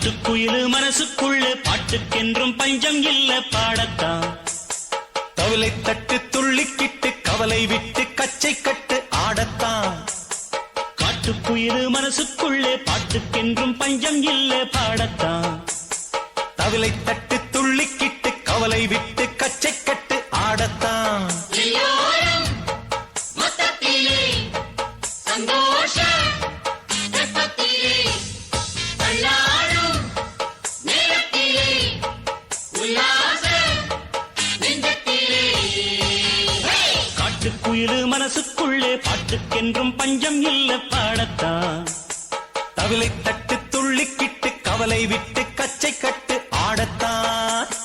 காட்டுக்குயிலு மனசுக்குள்ளே பாட்டுக்கென்றும் பஞ்சம் இல்ல பாடத்தான். தவிலை தட்டு துள்ளிக்கிட்டு கவலை விட்டு கச்சை கட்டு ஆடத்தான். காட்டுக்குயிலு மனசுக்குள்ளே பாட்டுக்கென்றும் பஞ்சம் இல்ல பாடத்தான். தவிலை தட்டு துள்ளிக்கிட்டு கவலை விட்டு கச்சை கட்டு ஆடத்தான். காட்டுக்குயிலு மனசுக்குள்ளே பாட்டுக்கென்றும் பஞ்சம் இல்ல பாடத்தான். தவிலை தட்டு துள்ளிக்கிட்டு கவலை விட்டு கச்சை கட்டு ஆடத்தான்.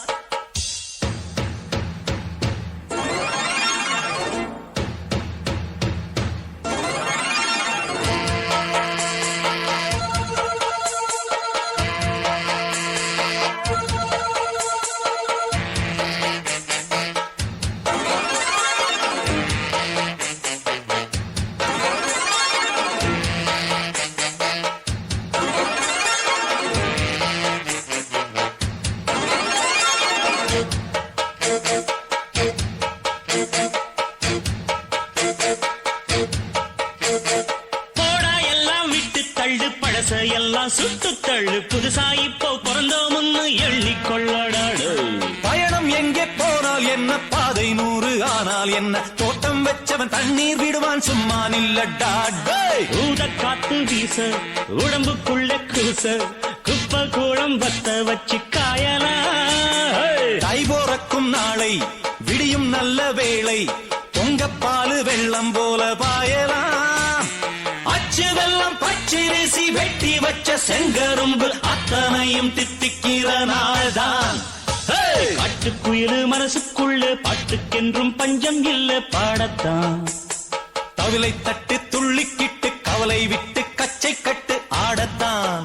எல்லாம் சுட்டு தள்ளு புதுசா இப்போ பிறந்தோம்னு எண்ணிக்கொள்ளடாடு. பயணம் எங்கே போனால் என்ன பாதை 100 ஆனால் என்ன தோட்டம் வச்சவன் தண்ணீர் விடுவான் சும்மா நில்லடா. ஊத காத்து வீச உடம்புக்குள்ள கூச குப்பை கூடம் வத்த வச்சு காயலாம். தை போறக்கும் நாளை விடியும் நல்ல வேளை பொங்கப்பாலு வெள்ளம் போல பாயலாம். அச்சு வெள்ளம் பச்சரிசி வெட்டி வச்ச செங்கரும்பு அத்தனையும் தித்திக்கிற நாள்தான். காட்டுக்குயிலு மனசுக்குள்ளே பாட்டுக்கென்றும் பஞ்சம் இல்ல பாடத்தான். தவிலை தட்டு துள்ளிக்கிட்டு கவலை விட்டு கச்சை கட்டு ஆடத்தான்.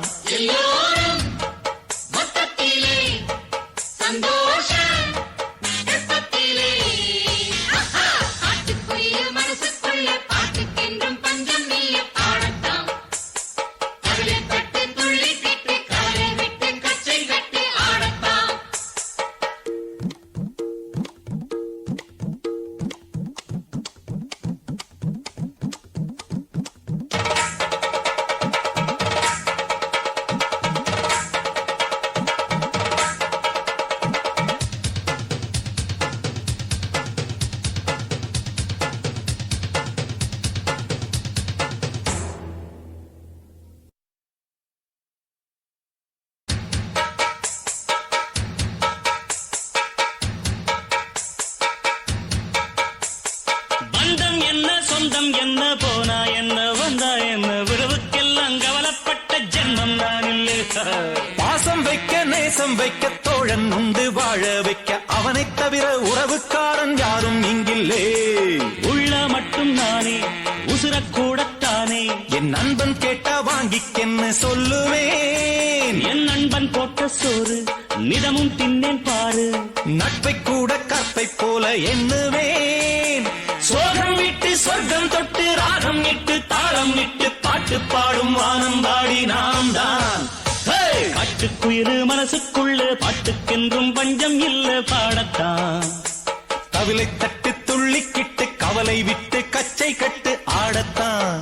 சொந்தம் என்ன போனா என்ன வந்தா என்ன விடுவுக்கெல்லாம் கவலைப்பட்ட ஜென்மம் தான் இல்லை. பாசம் வைக்க நேசம் வைக்க தோழன் உண்டு வாழ வைக்க அவனைத் தவிர உறவுக்காரன் யாரும் இங்கில்லே. உள்ள மட்டும் நானே உசுரக்கூடத்தானே என் நண்பன் கேட்டா வாங்கிக்கென்னு சொல்லுவேன். என் நண்பன் போட்ட சோறு நிதமும் தின்னேன் பாரு. நட்பை கூட கற்பை போல எண்ணுவேன். சோகம் விட்டு சொர்க்கம் தொட்டு ராகம் இட்டு தாளம் இட்டு பாட்டு பாடும் வானம் பாடி நாம் தான். காட்டுக்குயிலு மனசுக்குள்ள பாட்டுக்கென்றும் பஞ்சம் இல்ல பாடத்தான். தவிலை தட்டு துள்ளிக்கிட்டு கவலை விட்டு கச்சை கட்டு ஆடத்தான்.